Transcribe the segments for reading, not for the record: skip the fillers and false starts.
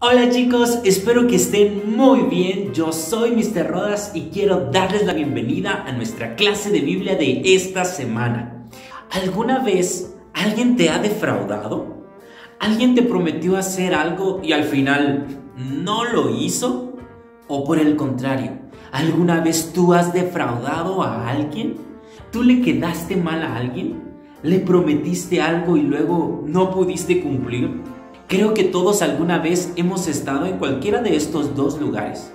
Hola chicos, espero que estén muy bien. Yo soy Mr. Rodas y quiero darles la bienvenida a nuestra clase de Biblia de esta semana. ¿Alguna vez alguien te ha defraudado? ¿Alguien te prometió hacer algo y al final no lo hizo? ¿O por el contrario, alguna vez tú has defraudado a alguien? ¿Tú le quedaste mal a alguien? ¿Le prometiste algo y luego no pudiste cumplir? Creo que todos alguna vez hemos estado en cualquiera de estos dos lugares.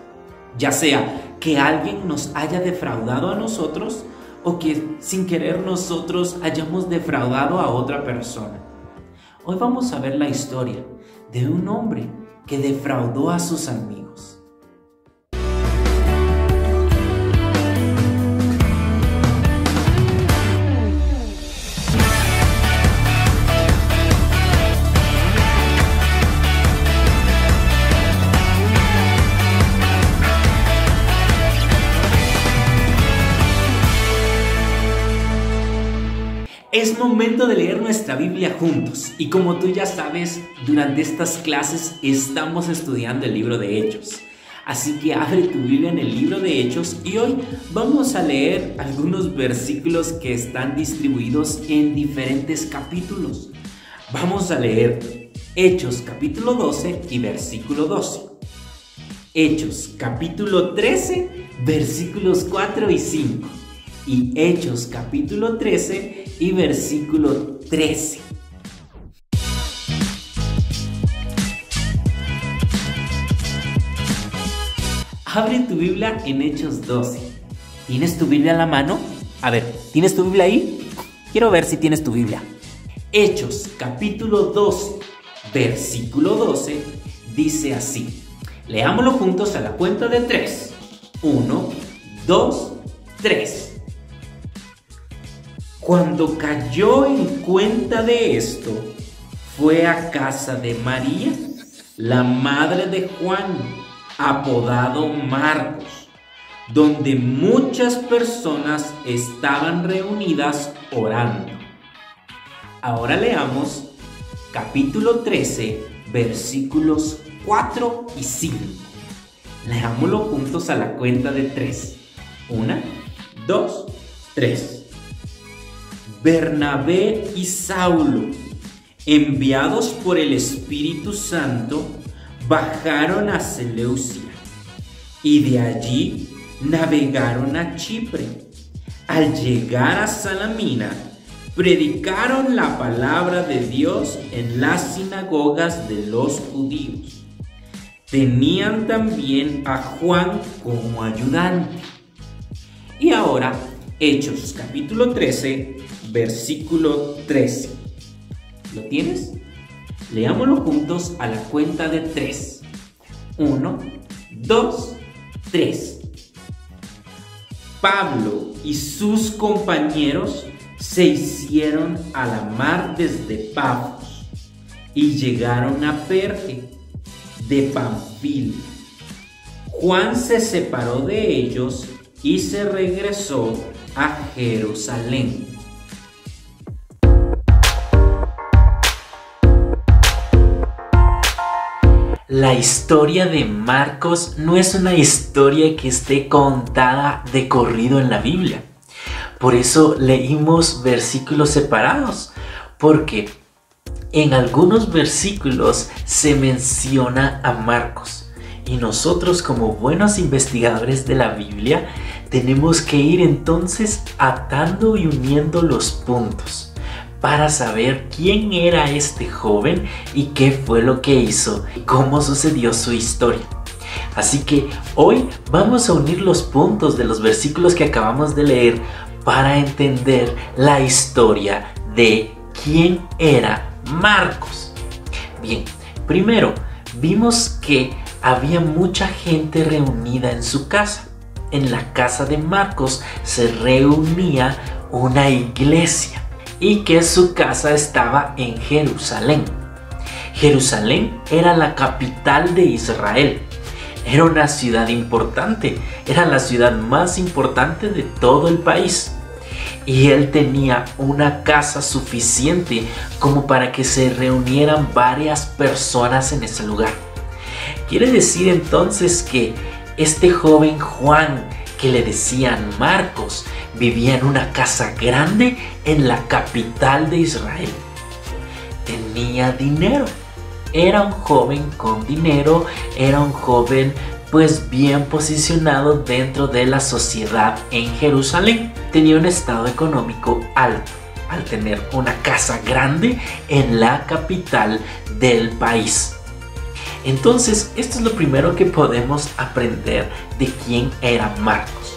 Ya sea que alguien nos haya defraudado a nosotros o que sin querer nosotros hayamos defraudado a otra persona. Hoy vamos a ver la historia de un hombre que defraudó a sus amigos. Es momento de leer nuestra Biblia juntos y como tú ya sabes, durante estas clases estamos estudiando el libro de Hechos. Así que abre tu Biblia en el libro de Hechos y hoy vamos a leer algunos versículos que están distribuidos en diferentes capítulos. Vamos a leer Hechos capítulo 12 y versículo 12. Hechos capítulo 13, versículos 4 y 5. Y Hechos capítulo 13 y versículo 13. Abre tu Biblia en Hechos 12. ¿Tienes tu Biblia a la mano? A ver, ¿tienes tu Biblia ahí? Quiero ver si tienes tu Biblia. Hechos capítulo 12, versículo 12, dice así. Leámoslo juntos a la cuenta de 3. 1, 2, 3. Cuando cayó en cuenta de esto, fue a casa de María, la madre de Juan, apodado Marcos, donde muchas personas estaban reunidas orando. Ahora leamos capítulo 13, versículos 4 y 5. Leámoslo juntos a la cuenta de 3. 1, 2, 3. Bernabé y Saulo, enviados por el Espíritu Santo, bajaron a Seleucia y de allí navegaron a Chipre. Al llegar a Salamina, predicaron la palabra de Dios en las sinagogas de los judíos. Tenían también a Juan como ayudante. Y ahora, Hechos capítulo 13, versículo 13. ¿Lo tienes? Leámoslo juntos a la cuenta de 3. 1, 2, 3. Pablo y sus compañeros se hicieron a la mar desde Pafos y llegaron a Perge de Panfilia. Juan se separó de ellos y se regresó a Jerusalén. La historia de Marcos no es una historia que esté contada de corrido en la Biblia. Por eso leímos versículos separados, porque en algunos versículos se menciona a Marcos. Y nosotros, como buenos investigadores de la Biblia, tenemos que ir entonces atando y uniendo los puntos para saber quién era este joven y qué fue lo que hizo y cómo sucedió su historia. Así que hoy vamos a unir los puntos de los versículos que acabamos de leer para entender la historia de quién era Marcos. Bien, primero vimos que había mucha gente reunida en su casa. En la casa de Marcos se reunía una iglesia y que su casa estaba en Jerusalén. Jerusalén era la capital de Israel. Era una ciudad importante, era la ciudad más importante de todo el país. Y él tenía una casa suficiente como para que se reunieran varias personas en ese lugar. Quiere decir entonces que este joven Juan, que le decían Marcos, vivía en una casa grande en la capital de Israel. Tenía dinero. Era un joven con dinero, era un joven pues bien posicionado dentro de la sociedad en Jerusalén. Tenía un estado económico alto al tener una casa grande en la capital del país. Entonces, esto es lo primero que podemos aprender de quién era Marcos.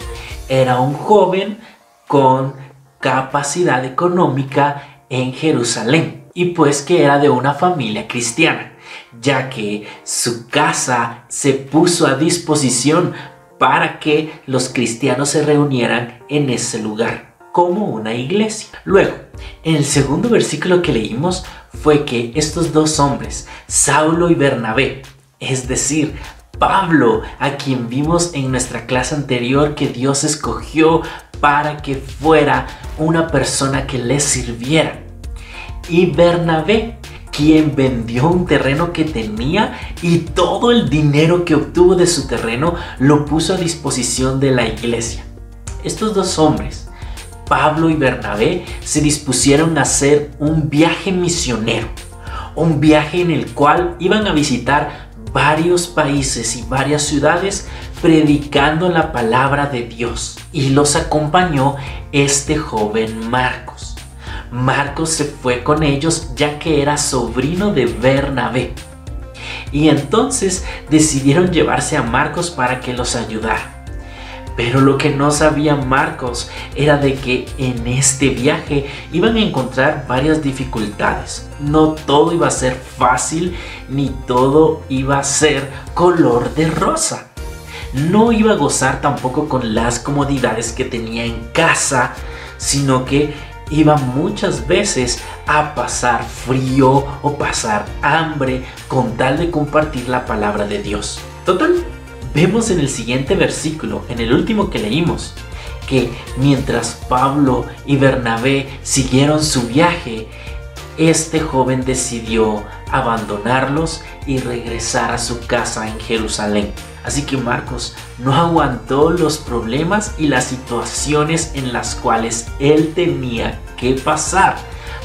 Era un joven con capacidad económica en Jerusalén y pues que era de una familia cristiana, ya que su casa se puso a disposición para que los cristianos se reunieran en ese lugar, como una iglesia. Luego, en el segundo versículo que leímos fue que estos dos hombres, Saulo y Bernabé, es decir, Pablo, a quien vimos en nuestra clase anterior que Dios escogió para que fuera una persona que le sirviera, y Bernabé, quien vendió un terreno que tenía y todo el dinero que obtuvo de su terreno lo puso a disposición de la iglesia. Estos dos hombres, Pablo y Bernabé, se dispusieron a hacer un viaje misionero, un viaje en el cual iban a visitar varios países y varias ciudades predicando la palabra de Dios, y los acompañó este joven Marcos. Marcos se fue con ellos ya que era sobrino de Bernabé, y entonces decidieron llevarse a Marcos para que los ayudara. Pero lo que no sabía Marcos era de que en este viaje iban a encontrar varias dificultades. No todo iba a ser fácil, ni todo iba a ser color de rosa. No iba a gozar tampoco con las comodidades que tenía en casa, sino que iba muchas veces a pasar frío o pasar hambre con tal de compartir la palabra de Dios. Total, vemos en el siguiente versículo, en el último que leímos, que mientras Pablo y Bernabé siguieron su viaje, este joven decidió abandonarlos y regresar a su casa en Jerusalén. Así que Marcos no aguantó los problemas y las situaciones en las cuales él tenía que pasar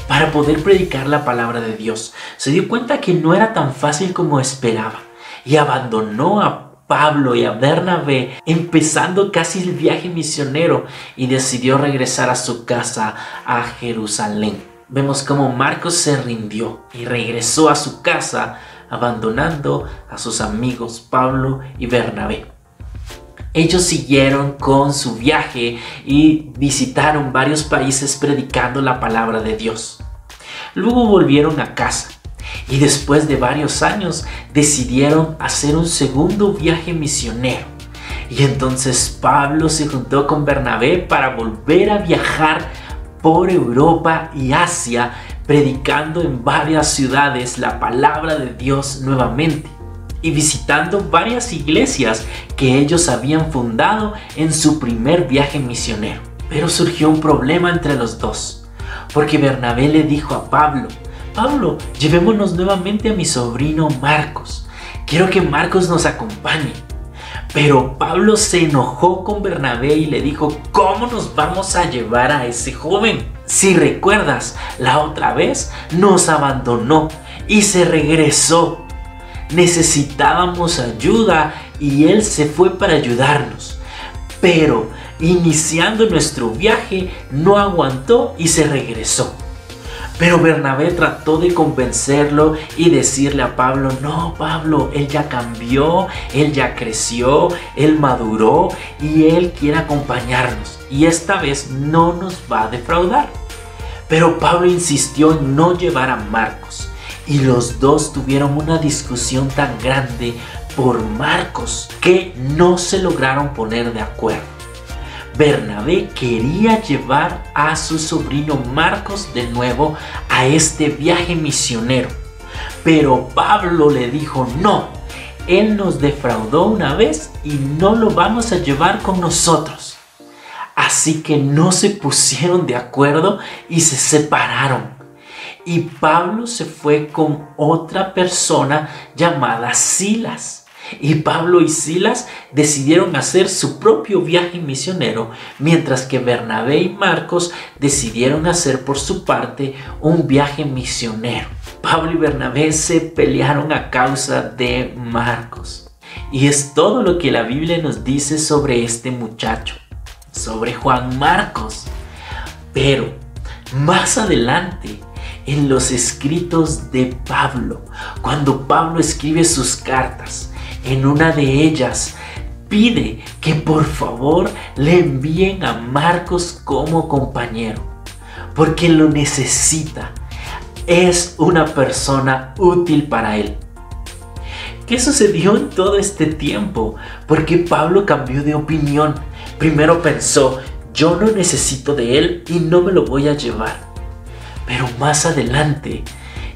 para poder predicar la palabra de Dios. Se dio cuenta que no era tan fácil como esperaba y abandonó a Pablo y a Bernabé, empezando casi el viaje misionero, y decidió regresar a su casa a Jerusalén. Vemos cómo Marcos se rindió y regresó a su casa, abandonando a sus amigos Pablo y Bernabé. Ellos siguieron con su viaje y visitaron varios países predicando la palabra de Dios. Luego volvieron a casa y después de varios años decidieron hacer un segundo viaje misionero. Y entonces Pablo se juntó con Bernabé para volver a viajar por Europa y Asia, predicando en varias ciudades la palabra de Dios nuevamente y visitando varias iglesias que ellos habían fundado en su primer viaje misionero. Pero surgió un problema entre los dos, porque Bernabé le dijo a Pablo: Pablo, llevémonos nuevamente a mi sobrino Marcos. Quiero que Marcos nos acompañe. Pero Pablo se enojó con Bernabé y le dijo: ¿cómo nos vamos a llevar a ese joven? Si recuerdas, la otra vez nos abandonó y se regresó. Necesitábamos ayuda y él se fue para ayudarnos. Pero iniciando nuestro viaje no aguantó y se regresó. Pero Bernabé trató de convencerlo y decirle a Pablo: no, Pablo, él ya cambió, él ya creció, él maduró y él quiere acompañarnos y esta vez no nos va a defraudar. Pero Pablo insistió en no llevar a Marcos y los dos tuvieron una discusión tan grande por Marcos que no se lograron poner de acuerdo. Bernabé quería llevar a su sobrino Marcos de nuevo a este viaje misionero, pero Pablo le dijo: no, él nos defraudó una vez y no lo vamos a llevar con nosotros. Así que no se pusieron de acuerdo y se separaron. Y Pablo se fue con otra persona llamada Silas. Y Pablo y Silas decidieron hacer su propio viaje misionero, mientras que Bernabé y Marcos decidieron hacer por su parte un viaje misionero. Pablo y Bernabé se pelearon a causa de Marcos. Y es todo lo que la Biblia nos dice sobre este muchacho, sobre Juan Marcos. Pero más adelante, en los escritos de Pablo, cuando Pablo escribe sus cartas, en una de ellas pide que por favor le envíen a Marcos como compañero, porque lo necesita. Es una persona útil para él. ¿Qué sucedió en todo este tiempo? Porque Pablo cambió de opinión. Primero pensó, yo no necesito de él y no me lo voy a llevar. Pero más adelante,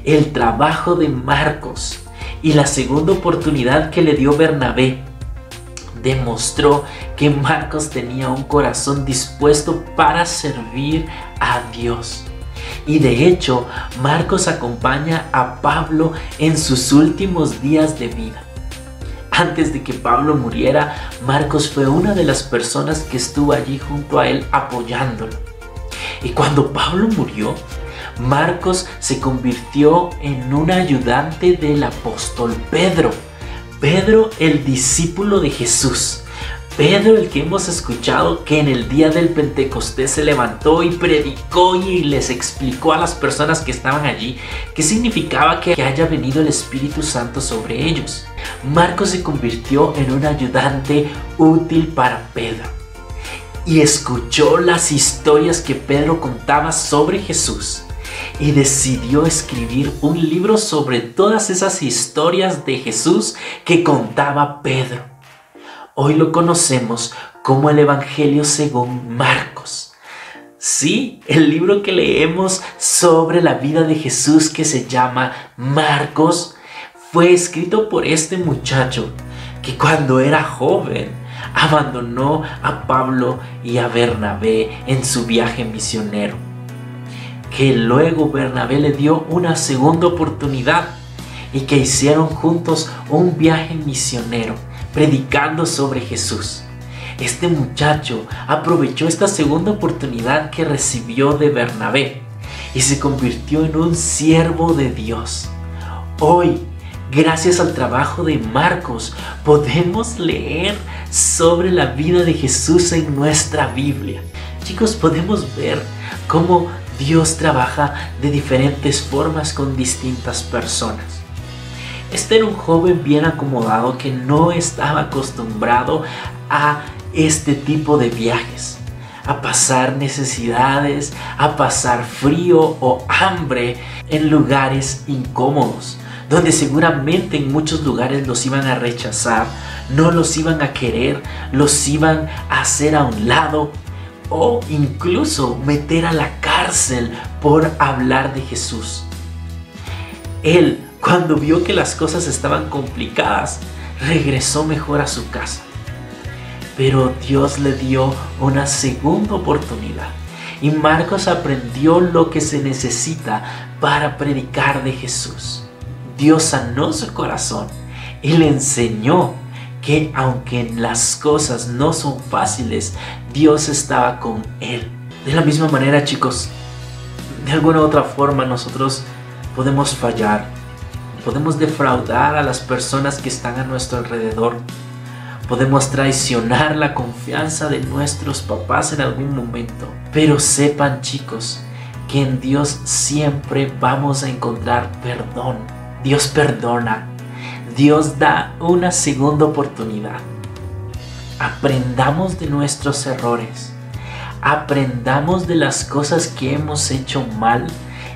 el trabajo de Marcos y la segunda oportunidad que le dio Bernabé demostró que Marcos tenía un corazón dispuesto para servir a Dios. Y de hecho, Marcos acompaña a Pablo en sus últimos días de vida. Antes de que Pablo muriera, Marcos fue una de las personas que estuvo allí junto a él apoyándolo. Y cuando Pablo murió, Marcos se convirtió en un ayudante del apóstol Pedro. Pedro, el discípulo de Jesús. Pedro, el que hemos escuchado que en el día del Pentecostés se levantó y predicó y les explicó a las personas que estaban allí qué significaba que haya venido el Espíritu Santo sobre ellos. Marcos se convirtió en un ayudante útil para Pedro y escuchó las historias que Pedro contaba sobre Jesús y decidió escribir un libro sobre todas esas historias de Jesús que contaba Pedro. Hoy lo conocemos como el Evangelio según Marcos. Sí, el libro que leemos sobre la vida de Jesús, que se llama Marcos, fue escrito por este muchacho que cuando era joven abandonó a Pablo y a Bernabé en su viaje misionero. Que luego Bernabé le dio una segunda oportunidad y que hicieron juntos un viaje misionero predicando sobre Jesús. Este muchacho aprovechó esta segunda oportunidad que recibió de Bernabé y se convirtió en un siervo de Dios. Hoy, gracias al trabajo de Marcos, podemos leer sobre la vida de Jesús en nuestra Biblia. Chicos, podemos ver cómo Dios trabaja de diferentes formas con distintas personas. Este era un joven bien acomodado que no estaba acostumbrado a este tipo de viajes, a pasar necesidades, a pasar frío o hambre en lugares incómodos, donde seguramente en muchos lugares los iban a rechazar, no los iban a querer, los iban a hacer a un lado o incluso meter a la cárcel por hablar de Jesús. Él, cuando vio que las cosas estaban complicadas, regresó mejor a su casa. Pero Dios le dio una segunda oportunidad y Marcos aprendió lo que se necesita para predicar de Jesús. Dios sanó su corazón y le enseñó que aunque las cosas no son fáciles, Dios estaba con él. De la misma manera, chicos, de alguna u otra forma nosotros podemos fallar, podemos defraudar a las personas que están a nuestro alrededor, podemos traicionar la confianza de nuestros papás en algún momento. Pero sepan, chicos, que en Dios siempre vamos a encontrar perdón. Dios perdona. Dios da una segunda oportunidad. Aprendamos de nuestros errores. Aprendamos de las cosas que hemos hecho mal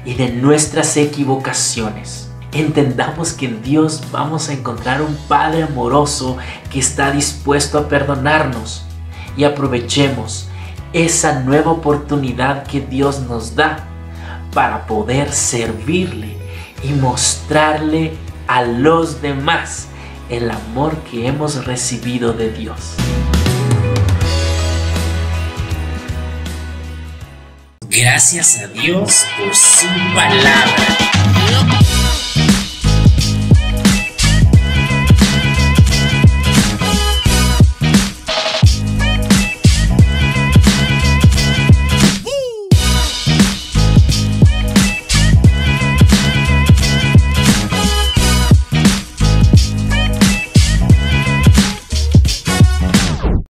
y de nuestras equivocaciones. Entendamos que en Dios vamos a encontrar un Padre amoroso que está dispuesto a perdonarnos. Y aprovechemos esa nueva oportunidad que Dios nos da para poder servirle y mostrarle a los demás el amor que hemos recibido de Dios. Gracias a Dios por su palabra.